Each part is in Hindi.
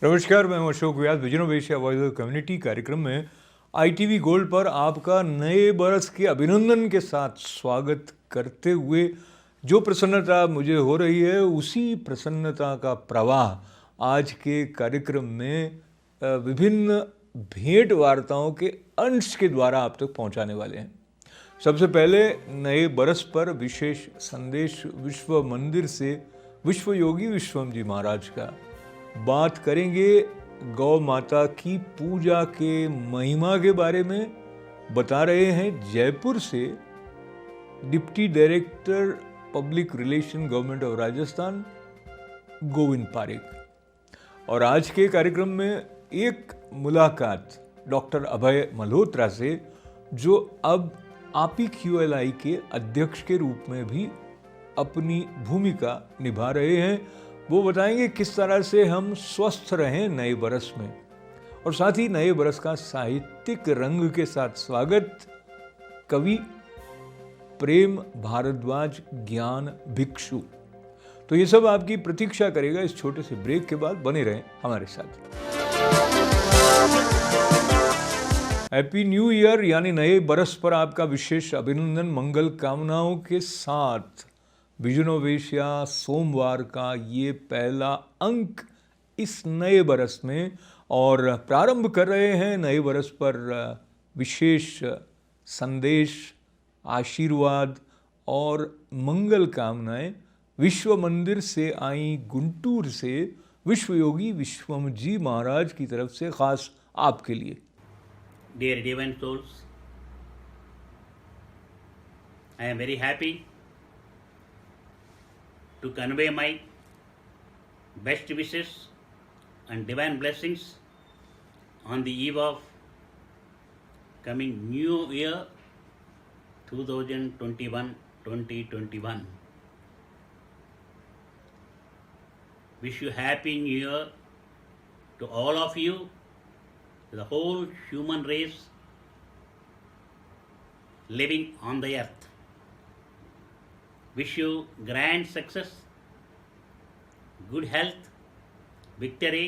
नमस्कार, मैं Ashok Vyas. Vision of Asia voice of community कार्यक्रम में ITV गोल्ड पर आपका नए बरस के अभिनंदन के साथ स्वागत करते हुए जो प्रसन्नता मुझे हो रही है, उसी प्रसन्नता का प्रवाह आज के कार्यक्रम में विभिन्न भेंट वार्ताओं के अंश के द्वारा आप तक पहुंचाने वाले हैं। सबसे पहले नए बरस पर विशेष संदेश विश्व मंदिर से विश्व योगी विश्वम जी महाराज का। बात करेंगे गौ माता की पूजा के महिमा के बारे में। बता रहे हैं जयपुर से deputy director public relation government of Rajasthan Govind Parekh. और आज के कार्यक्रम में एक मुलाकात डॉक्टर अभय मल्होत्रा से, जो अब APQLI के अध्यक्ष के रूप में भी अपनी भूमिका निभा रहे हैं। वो बताएंगे किस तरह से हम स्वस्थ रहें नए बरस में, और साथ ही नए बरस का साहित्यिक रंग के साथ स्वागत कवि प्रेम भारद्वाज ज्ञान भिक्षु। तो ये सब आपकी प्रतीक्षा करेगा इस छोटे से ब्रेक के बाद। बने रहें हमारे साथ। हैप्पी न्यू ईयर यानी नए बरस पर आपका विशेष अभिनंदन मंगल कामनाओं के साथ। विजन ऑफ एशिया सोमवार का ये पहला अंक इस नए बरस में, और प्रारंभ कर रहे हैं नए बरस पर विशेष संदेश, आशीर्वाद और मंगल कामनाएं विश्व मंदिर से आई गुंटूर से विश्व योगी विश्वम जी महाराज की तरफ से खास आपके लिए। Dear divine souls, I am very happy to convey my best wishes and divine blessings on the eve of coming new year 2021. Wish you happy new year to all of you, to the whole human race living on the earth. Wish you grand success, good health, victory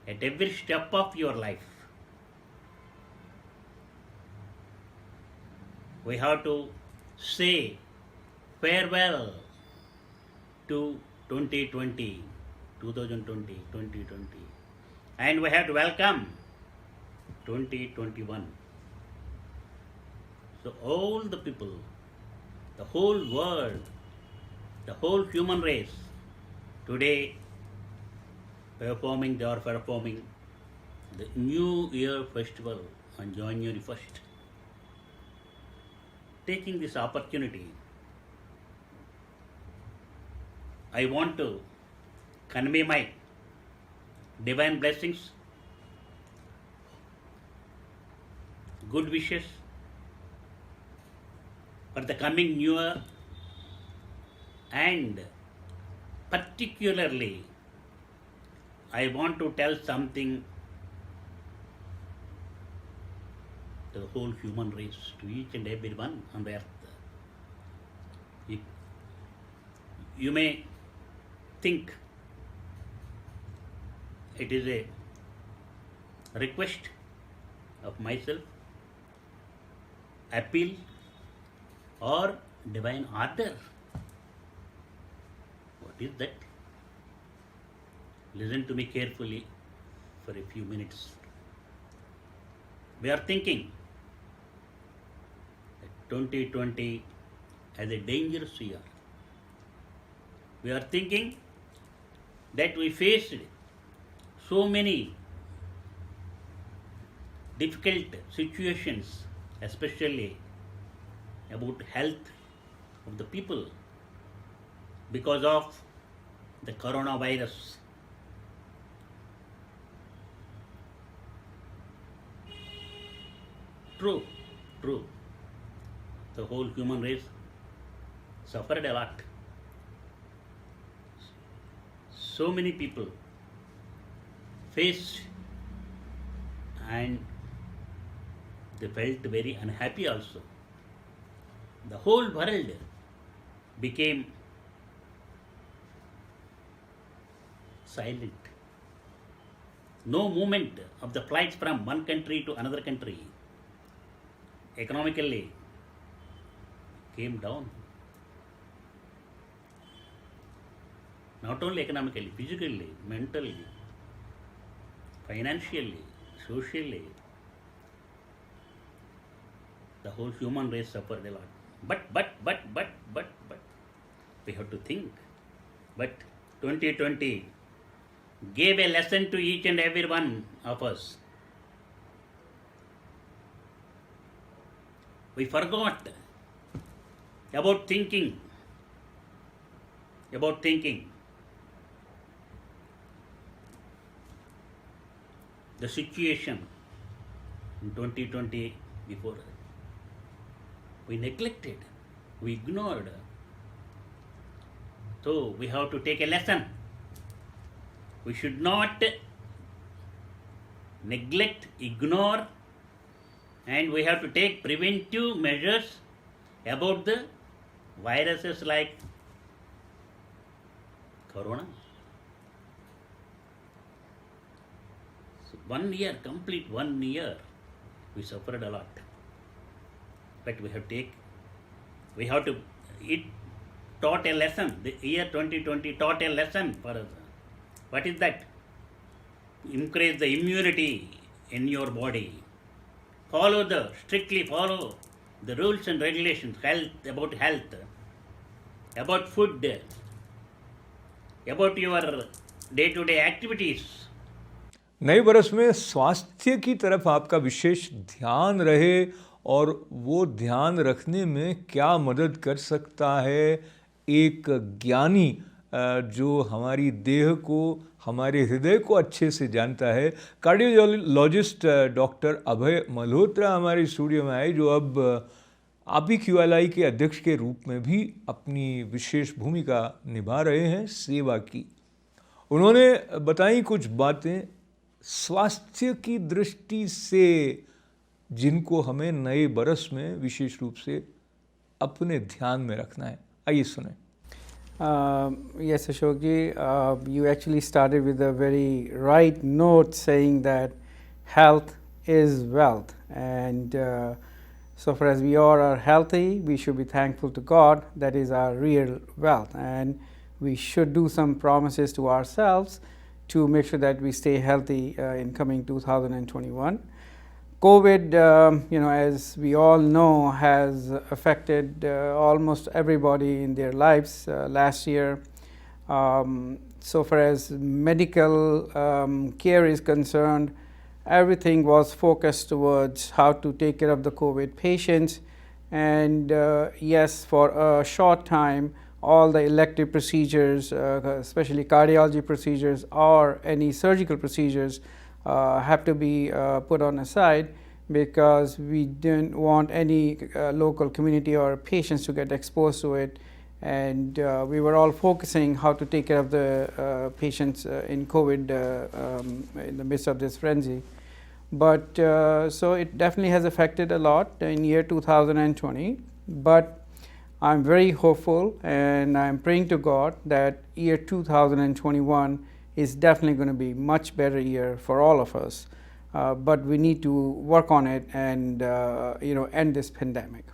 at every step of your life. We have to say farewell to 2020, and we have to welcome 2021. So all the people, the whole world, the whole human race today they are performing the New Year festival on January 1st. Taking this opportunity, I want to convey my divine blessings, good wishes for the coming new year, and particularly I want to tell something to the whole human race, to each and every one on the earth. You may think it is a request of myself, appeal, or divine order. What is that? Listen to me carefully for a few minutes. We are thinking that 2020 as a dangerous year. We are thinking that we faced so many difficult situations, especially about health of the people because of the coronavirus. True. The whole human race suffered a lot. So many people faced and they felt very unhappy also. The whole world became silent. no movement of the flights from one country to another country. Economically came down. Not only economically, physically, mentally, financially, socially, the whole human race suffered a lot. But, we have to think. But 2020 gave a lesson to each and every one of us. We forgot about thinking. The situation in 2020 before. We neglected, we ignored. So we have to take a lesson. We should not neglect, ignore, and we have to take preventive measures about the viruses like corona. So 1 year, complete 1 year, we suffered a lot. But it taught a lesson. The year 2020 taught a lesson for us. What is that? Increase the immunity in your body. Strictly follow the rules and regulations, about health, about food, about your day-to-day activities. नए बरस में स्वास्थ्य की तरफ आपका विशेष ध्यान रहे और वो ध्यान रखने में क्या मदद कर सकता है एक ज्ञानी जो हमारी देह को, हमारे हृदय को अच्छे से जानता है, कार्डियोलॉजिस्ट डॉक्टर अभय मल्होत्रा हमारे स्टूडियो में आए, जो अब APQLI के अध्यक्ष के रूप में भी अपनी विशेष भूमिका निभा रहे हैं, सेवा की। उन्होंने बताई कुछ बातें स्वास्थ्य की दृष्टि से जिनको हमें नए बरस में विशेष रूप से अपने ध्यान में रखना है। आइए सुने। Yes, Ashok ji, you actually started with a very right note saying that health is wealth, and so far as we all are healthy, we should be thankful to God. That is our real wealth, and we should do some promises to ourselves to make sure that we stay healthy in coming 2021. COVID, as we all know, has affected almost everybody in their lives last year. So far as medical care is concerned, everything was focused towards how to take care of the COVID patients. And yes, for a short time, all the elective procedures, especially cardiology procedures or any surgical procedures, have to be put on aside because we didn't want any local community or patients to get exposed to it, and we were all focusing how to take care of the patients in COVID in the midst of this frenzy. But so it definitely has affected a lot in year 2020, but I'm very hopeful and I'm praying to God that year 2021 is definitely going to be much better year for all of us, but we need to work on it and end this pandemic.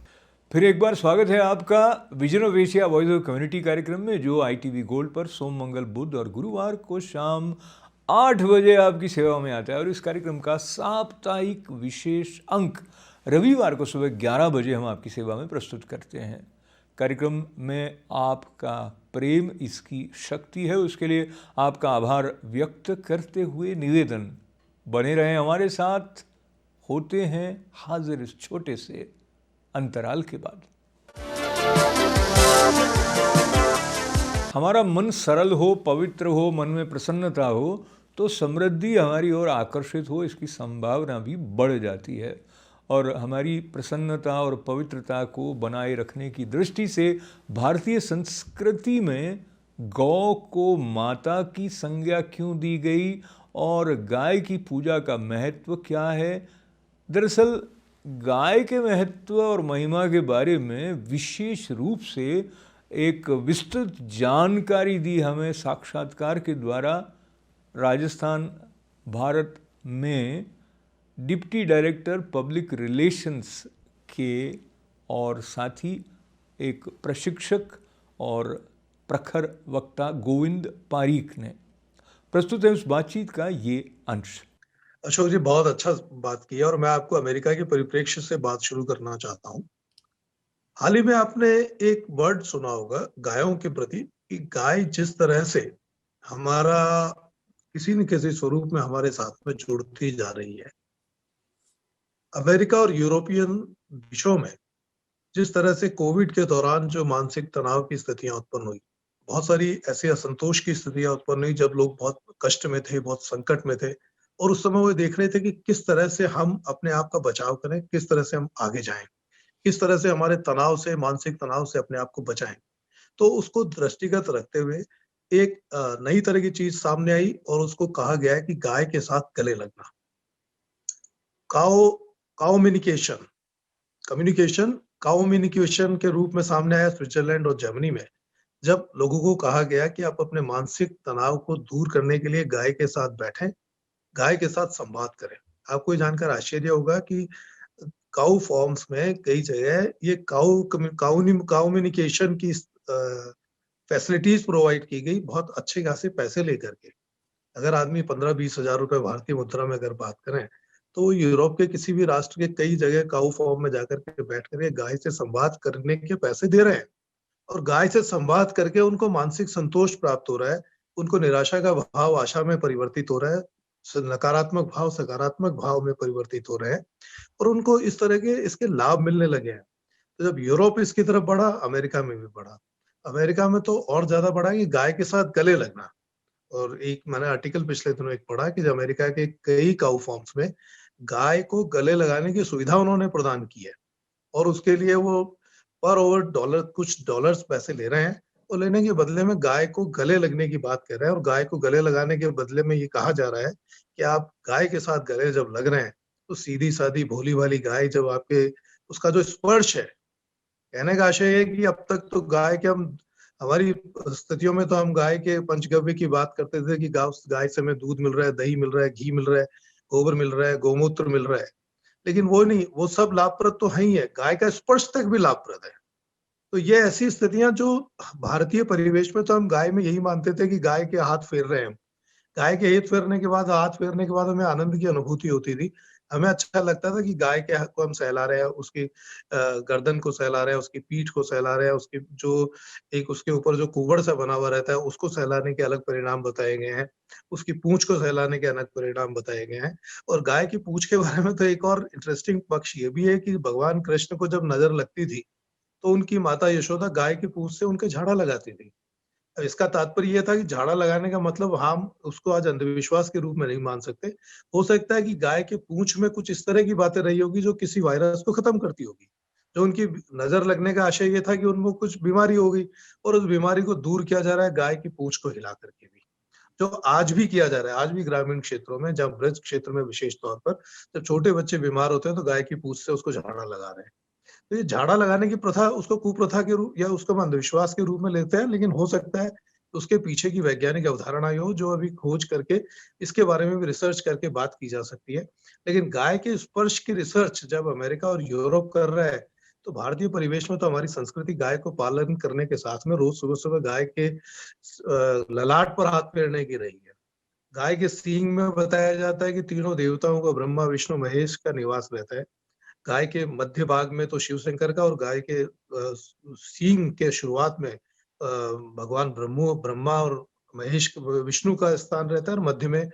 फिर एक बार स्वागत है आपका vision of Asia voice of community कार्यक्रम में, जो ITV गोल्ड पर सोम, मंगल, बुध और गुरुवार को शाम 8 बजे आपकी सेवा में आता है। और इस कार्यक्रम का साप्ताहिक विशेष अंक रविवार को सुबह 11 बजे हम आपकी सेवा में प्रस्तुत करते हैं। कार्यक्रम में आपका प्रेम इसकी शक्ति है, उसके लिए आपका आभार व्यक्त करते हुए निवेदन, बने रहें हमारे साथ। होते हैं हाजिर इस छोटे से अंतराल के बाद। हमारा मन सरल हो, पवित्र हो, मन में प्रसन्नता हो, तो समृद्धि हमारी ओर आकर्षित हो, इसकी संभावना भी बढ़ जाती है। और हमारी प्रसन्नता और पवित्रता को बनाए रखने की दृष्टि से भारतीय संस्कृति में गौ को माता की संज्ञा क्यों दी गई और गाय की पूजा का महत्व क्या है? दरअसल गाय के महत्व और महिमा के बारे में विशेष रूप से एक विस्तृत जानकारी दी हमें साक्षात्कार के द्वारा राजस्थान भारत में डिप्टी डायरेक्टर पब्लिक रिलेशंस के और साथ ही एक प्रशिक्षक और प्रखर वक्ता गोविंद पारीक ने। प्रस्तुत है उस बातचीत का ये अंश। अशोक जी, बहुत अच्छा बात की है और मैं आपको अमेरिका के परिप्रेक्ष्य से बात शुरू करना चाहता हूँ। हाल ही में आपने एक वर्ड सुना होगा गायों के प्रति कि गाय जिस तरह से हमारा किसी न किसी स्वरूप में हमारे साथ में जुड़ती जा रही है। अमेरिका और यूरोपियन देशों में जिस तरह से कोविड के दौरान जो मानसिक तनाव की स्थितियां उत्पन्न हुई, बहुत सारी ऐसी असंतोष की स्थितियां उत्पन्न हुई जब लोग बहुत कष्ट में थे, बहुत संकट में थे और उस समय वो देख रहे थे कि किस तरह से हम अपने आप का बचाव करें, किस तरह से हम आगे जाएं, किस तरह से हमारे तनाव से, मानसिक तनाव से अपने आप को बचाएं। तो उसको दृष्टिगत रखते हुए एक नई तरह की चीज सामने आई और उसको कहा गया है कि गाय के साथ गले लगना। काओ काओम्युनिकेशन कम्युनिकेशन काओम्युनिकेशन के रूप में सामने आया स्विट्जरलैंड और जर्मनी में, जब लोगों को कहा गया कि आप अपने मानसिक तनाव को दूर करने के लिए गाय के साथ बैठें, गाय के साथ संवाद करें। आपको ये जानकर आश्चर्य होगा कि काऊ फॉर्म्स में कई जगह ये काओम्युनिकेशन की फैसिलिटीज प्रोवाइड की गई बहुत अच्छे खासे पैसे लेकर के। अगर आदमी 15-20 हजार रुपए भारतीय मुद्रा में अगर बात करें तो यूरोप के किसी भी राष्ट्र के कई जगह काऊ फॉर्म में जाकर के बैठ करके गाय से संवाद करने के पैसे दे रहे हैं और गाय से संवाद करके उनको मानसिक संतोष प्राप्त हो रहा है, उनको निराशा का भाव आशा में परिवर्तित हो रहा है, नकारात्मक भाव सकारात्मक भाव में परिवर्तित हो रहे हैं और उनको इस तरह के इसके लाभ मिलने लगे हैं। तो जब यूरोप इसकी तरफ बढ़ा, अमेरिका में भी बढ़ा। अमेरिका में तो और ज्यादा बढ़ा कि गाय के साथ गले लगना। और एक मैंने आर्टिकल पिछले दिनों एक पढ़ा कि अमेरिका के कई काऊ फॉर्म्स में गाय को गले लगाने की सुविधा उन्होंने प्रदान की है और उसके लिए वो पर ओवर डॉलर कुछ डॉलर्स पैसे ले रहे हैं और लेने के बदले में गाय को गले लगने की बात कर रहे हैं और गाय को गले लगाने के बदले में ये कहा जा रहा है कि आप गाय के साथ गले जब लग रहे हैं तो सीधी सादी भोली वाली गाय जब आपके उसका जो स्पर्श है, कहने का आशय है कि अब तक तो गाय के हम हमारी स्थितियों में तो हम गाय के पंचगव्य की बात करते थे कि गाय से हमें दूध मिल रहा है, दही मिल रहा है, घी मिल रहा है, गोबर मिल रहा है, गोमूत्र मिल रहा है, लेकिन वो नहीं, वो सब लाभप्रद तो है ही है, गाय का स्पर्श तक भी लाभप्रद है। तो ये ऐसी स्थितियां जो भारतीय परिवेश में तो हम गाय में यही मानते थे कि गाय के हाथ फेर रहे हैं, गाय के हाथ फेरने के बाद हमें आनंद की अनुभूति होती थी। हमें अच्छा लगता था कि गाय के हाथ को हम सहला रहे हैं, उसकी गर्दन को सहला रहे हैं, उसकी पीठ को सहला रहे हैं, उसकी जो एक उसके ऊपर जो कुबड़ सा बना हुआ रहता है उसको सहलाने के अलग परिणाम बताए गए हैं, उसकी पूंछ को सहलाने के अलग परिणाम बताए गए हैं। और गाय की पूंछ के बारे में तो एक और इंटरेस्टिंग पक्ष ये भी है कि भगवान कृष्ण को जब नजर लगती थी तो उनकी माता यशोदा गाय की पूंछ से उनके झाड़ा लगाती थी। अब इसका तात्पर्य ये था कि झाड़ा लगाने का मतलब हम उसको आज अंधविश्वास के रूप में नहीं मान सकते। हो सकता है कि गाय के पूंछ में कुछ इस तरह की बातें रही होगी जो किसी वायरस को खत्म करती होगी। जो उनकी नजर लगने का आशय ये था कि उनको कुछ बीमारी हो गई और उस बीमारी को दूर किया जा रहा है गाय की पूंछ को हिला करके भी। जो आज भी किया जा रहा है, आज भी ग्रामीण क्षेत्रों में, जब ब्रज क्षेत्र में विशेष तौर पर जब छोटे बच्चे बीमार होते हैं तो गाय की पूंछ से उसको झाड़ा लगा रहे हैं। तो ये झाड़ा लगाने की प्रथा उसको कुप्रथा के रूप या उसको हम अंधविश्वास के रूप में लेते हैं, लेकिन हो सकता है उसके पीछे की वैज्ञानिक अवधारणा ये हो जो अभी खोज करके इसके बारे में भी रिसर्च करके बात की जा सकती है। लेकिन गाय के स्पर्श की रिसर्च जब अमेरिका और यूरोप कर रहा है तो भारतीय परिवेश में तो हमारी संस्कृति गाय को पालन करने के साथ में रोज सुबह सुबह गाय के ललाट पर हाथ फेरने की रही है। गाय के सींग में बताया जाता है कि तीनों देवताओं का, ब्रह्मा विष्णु महेश का निवास रहता है। गाय के मध्य भाग में तो शिव शंकर का और गाय के सींग के शुरुआत में भगवान ब्रह्मा और महेश विष्णु का स्थान रहता है और मध्य में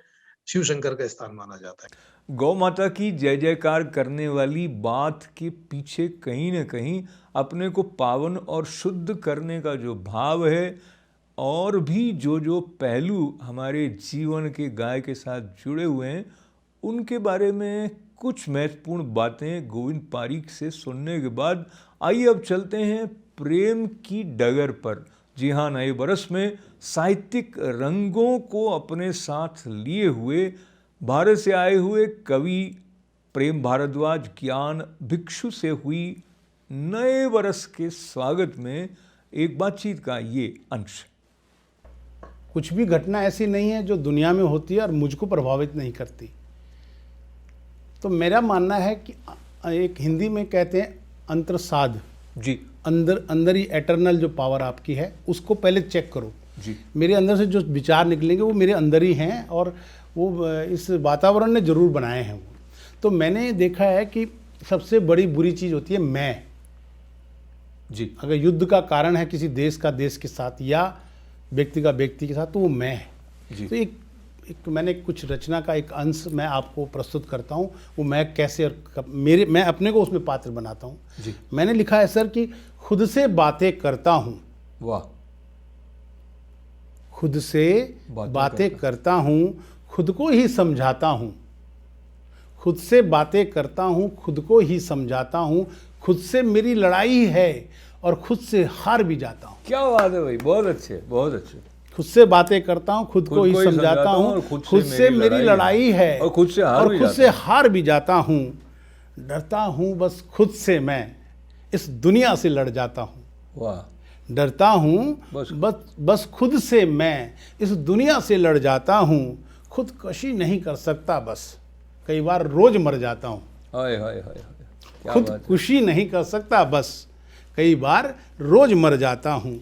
शिव शंकर का स्थान माना जाता है। गौ माता की जय जयकार करने वाली बात के पीछे कहीं न कहीं अपने को पावन और शुद्ध करने का जो भाव है और भी जो पहलू हमारे जीवन के गाय के साथ जुड़े हुए हैं उनके बारे में कुछ महत्वपूर्ण बातें गोविंद पारीक से सुनने के बाद आइए अब चलते हैं प्रेम की डगर पर। जी हाँ, नए बरस में साहित्यिक रंगों को अपने साथ लिए हुए भारत से आए हुए कवि प्रेम भारद्वाज ज्ञान भिक्षु से हुई नए बरस के स्वागत में एक बातचीत का ये अंश। कुछ भी घटना ऐसी नहीं है जो दुनिया में होती है और मुझको प्रभावित नहीं करती। तो मेरा मानना है कि एक हिंदी में कहते हैं अंतर्साध, जी अंदर अंदर ही एटर्नल जो पावर आपकी है उसको पहले चेक करो। जी मेरे अंदर से जो विचार निकलेंगे वो मेरे अंदर ही हैं और वो इस वातावरण ने ज़रूर बनाए हैं वो। तो मैंने देखा है कि सबसे बड़ी बुरी चीज़ होती है मैं। जी अगर युद्ध का कारण है किसी देश का देश के साथ या व्यक्ति का व्यक्ति के साथ, तो वो मैं है। जी तो एक मैंने कुछ रचना का एक अंश मैं आपको प्रस्तुत करता हूँ। वो मैं कैसे और मैं अपने को उसमें पात्र बनाता हूँ। जी मैंने लिखा है सर कि खुद से बातें करता हूँ, वाह, खुद से बातें बातें करता हूँ, खुद को ही समझाता हूँ, खुद से बातें करता हूँ, खुद को ही समझाता हूँ, खुद से मेरी लड़ाई है और खुद से हार भी जाता हूँ। क्या बात है भाई, बहुत अच्छे बहुत अच्छे। खुद से बातें करता हूँ, खुद को ही समझाता और हूँ, खुद से मेरी लड़ाई है और खुद से हार और भी खुद जाता से हार भी जाता हूँ। डरता हूँ बस खुद से मैं इस दुनिया से लड़ जाता हूँ। वाह, डरता हूँ बस खुद से मैं इस दुनिया से लड़ जाता हूँ। खुदकशी नहीं कर सकता बस, कई बार रोज मर जाता हूँ। हाय हाय हाय हाय, क्या बात है। खुदकुशी नहीं कर सकता बस, कई बार रोज मर जाता हूँ।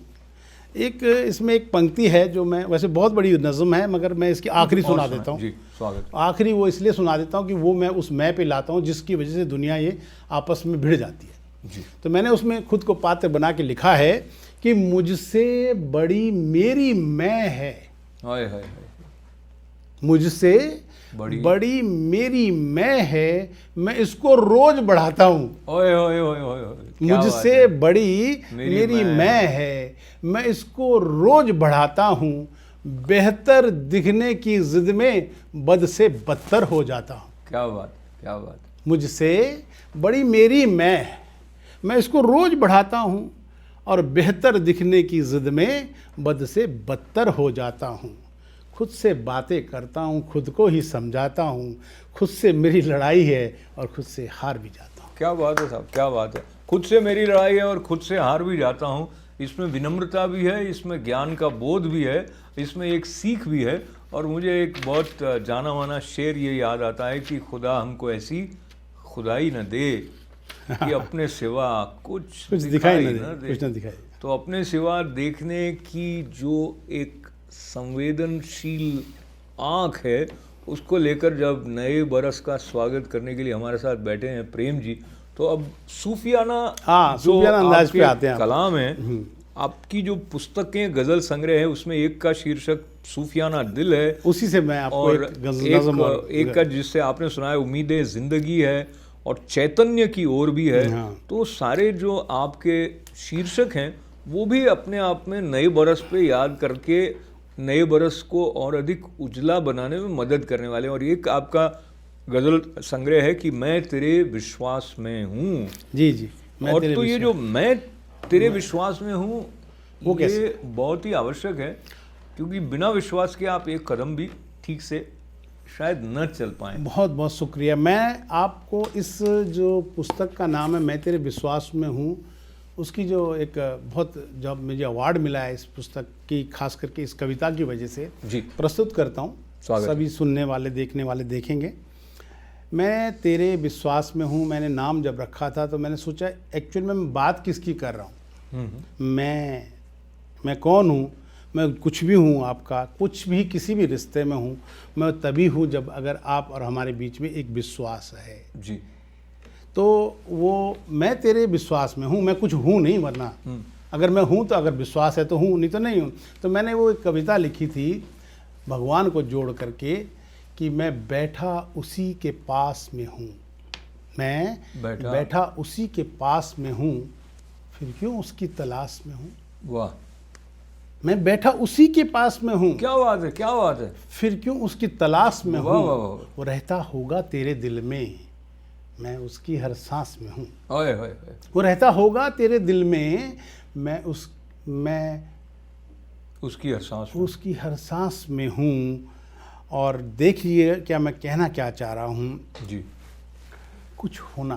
एक इसमें एक पंक्ति है जो मैं, वैसे बहुत बड़ी नज़म है मगर मैं इसकी आखिरी सुना देता हूँ। जी स्वागत। आखिरी वो इसलिए सुना देता हूँ कि वो मैं उस मैं पे लाता हूँ जिसकी वजह से दुनिया ये आपस में भिड़ जाती है। जी तो मैंने उसमें खुद को पात्र बना के लिखा है कि मुझसे बड़ी मेरी मैं है, हाय हाय हाय, मुझसे बड़ी मेरी मैं है, मैं इसको रोज बढ़ाता हूँ। ओए ओए ओए ओए ओए, क्या बात मुझसे है। बड़ी मेरी मैं है, मैं इसको रोज बढ़ाता हूँ। बेहतर दिखने की जिद में बद से बदतर हो जाता हूँ। क्या बात, क्या बात। मुझसे बड़ी मेरी मैं इसको रोज बढ़ाता हूँ और बेहतर दिखने की जिद में बद से बदतर हो जाता हूँ। खुद से बातें करता हूँ, खुद को ही समझाता हूँ, खुद से मेरी लड़ाई है और खुद से हार भी जाता हूँ। क्या बात है साहब, क्या बात है। खुद से मेरी लड़ाई है और खुद से हार भी जाता हूँ। इसमें विनम्रता भी है, इसमें ज्ञान का बोध भी है, इसमें एक सीख भी है। और मुझे एक बहुत जाना माना शेर ये याद आता है कि खुदा हमको ऐसी खुदाई न दे कि अपने सिवा कुछ दिखाई न दे, कुछ न दिखाई। तो अपने सिवा देखने की जो एक संवेदनशील आँख है, उसको लेकर जब नए बरस का स्वागत करने के लिए हमारे साथ बैठे हैं प्रेम जी, तो अब सूफियाना सूफियाना अंदाज पे आते हैं। कलाम है, आपकी जो पुस्तकें गज़ल संग्रह है उसमें एक का शीर्षक सूफियाना दिल है, उसी से मैं आपको और एक गज़ल एक का जिससे आपने सुना है उम्मीदें ज़िंदगी है, और चैतन्य की ओर भी है। तो सारे जो आपके शीर्षक हैं वो भी अपने आप में नए बरस पे याद करके नए बरस को और अधिक उजला बनाने में मदद करने वाले हैं। और एक आपका गज़ल संग्रह है कि मैं तेरे विश्वास में हूँ। जी जी, और तो ये जो मैं तेरे विश्वास में हूँ वो कैसे? ये बहुत ही आवश्यक है, क्योंकि बिना विश्वास के आप एक कदम भी ठीक से शायद न चल पाएँ। बहुत बहुत शुक्रिया। मैं आपको इस जो पुस्तक का नाम है मैं तेरे विश्वास में हूँ, उसकी जो एक बहुत जब मुझे अवार्ड मिला है इस पुस्तक की, खास करके इस कविता की वजह से जी प्रस्तुत करता हूँ। सभी सुनने वाले देखने वाले देखेंगे। मैं तेरे विश्वास में हूँ, मैंने नाम जब रखा था तो मैंने सोचा एक्चुअल में मैं बात किसकी कर रहा हूँ। मैं कौन हूँ? मैं कुछ भी हूँ आपका, कुछ भी किसी भी रिश्ते में हूँ। मैं तभी हूँ जब अगर आप और हमारे बीच में एक विश्वास है जी। तो वो मैं तेरे विश्वास में हूँ, मैं कुछ हूँ नहीं, वरना अगर मैं हूँ तो अगर विश्वास है तो हूँ, नहीं तो नहीं हूँ। तो मैंने वो एक कविता लिखी थी भगवान को जोड़ करके कि मैं बैठा उसी के पास में हूँ, मैं बैठा उसी के पास में हूँ, फिर क्यों उसकी तलाश में हूँ। वाह, मैं बैठा उसी के पास में हूँ, क्या बात है, क्या बात है। फिर क्यों उसकी तलाश में वाह, हूँ। वाह, वाह। वो रहता होगा तेरे दिल में, मैं उसकी हर सांस में हूँ। ओए ओए ओए, वो रहता होगा तेरे दिल में, मैं उसकी हर सांस में हूँ। और देखिए क्या मैं कहना क्या चाह रहा हूँ। जी। कुछ होना,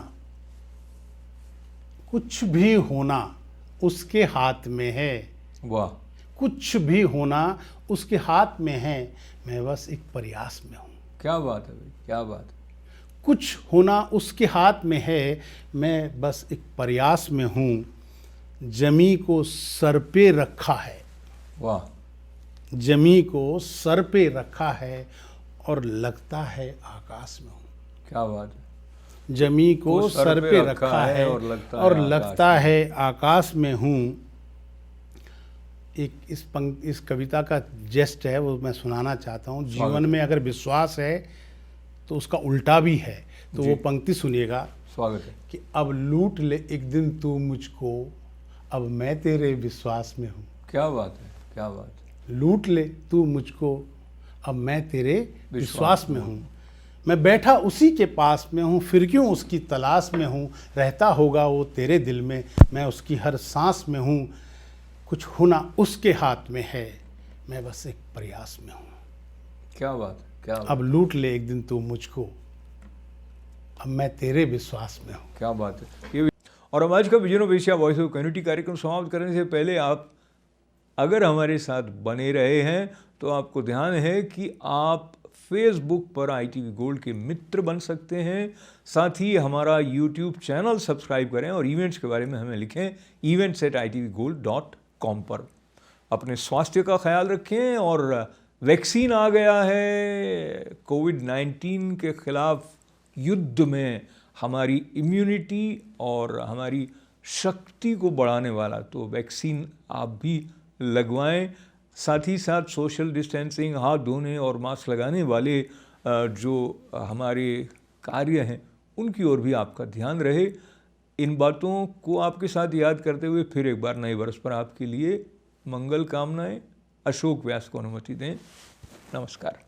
कुछ भी होना उसके हाथ में है। वाह। कुछ भी होना उसके हाथ में है, मैं बस एक प्रयास में हूँ। क्या बात है भाई, क्या बात है। कुछ होना उसके हाथ में है, मैं बस एक प्रयास में हूँ। जमी को सर पे रखा है, वाह, जमी को सर पे रखा है और लगता है आकाश में हूँ। क्या बात है। जमी को सर पे रखा है और लगता है आकाश में हूँ। एक इस कविता का जेस्ट है, वो मैं सुनाना चाहता हूँ। जीवन में अगर विश्वास है तो उसका उल्टा भी है। तो वो पंक्ति सुनिएगा। स्वागत है। कि अब लूट ले एक दिन तू मुझको, अब मैं तेरे विश्वास में हूँ। क्या बात है, क्या बात है। लूट ले तू मुझको, अब मैं तेरे विश्वास में हूँ। मैं बैठा उसी के पास में हूँ, फिर क्यों उसकी तलाश में हूँ। रहता होगा वो तेरे दिल में, मैं उसकी हर सांस में हूँ। कुछ होना उसके हाथ में है, मैं बस एक प्रयास में हूँ। क्या बात है, क्या बात। अब लूट ले एक दिन तू मुझको, अब मैं तेरे विश्वास में हूँ। क्या बात है। ये और हम आज का vision of Asia voice of community कार्यक्रम समाप्त करने से पहले आप अगर हमारे साथ बने रहे हैं तो आपको ध्यान है कि आप फेसबुक पर ITV गोल्ड के मित्र बन सकते हैं। साथ ही हमारा यूट्यूब चैनल सब्सक्राइब करें और इवेंट्स के बारे में हमें लिखें events@itvgold.com पर। अपने स्वास्थ्य का ख्याल रखें और वैक्सीन आ गया है। कोविड-19 के खिलाफ युद्ध में हमारी इम्यूनिटी और हमारी शक्ति को बढ़ाने वाला तो वैक्सीन आप भी लगवाएं। साथ ही साथ सोशल डिस्टेंसिंग, हाथ धोने और मास्क लगाने वाले जो हमारे कार्य हैं उनकी ओर भी आपका ध्यान रहे। इन बातों को आपके साथ याद करते हुए फिर एक बार नए वर्ष पर आपके लिए मंगल कामनाएं। अशोक व्यास को अनुमति दें। नमस्कार।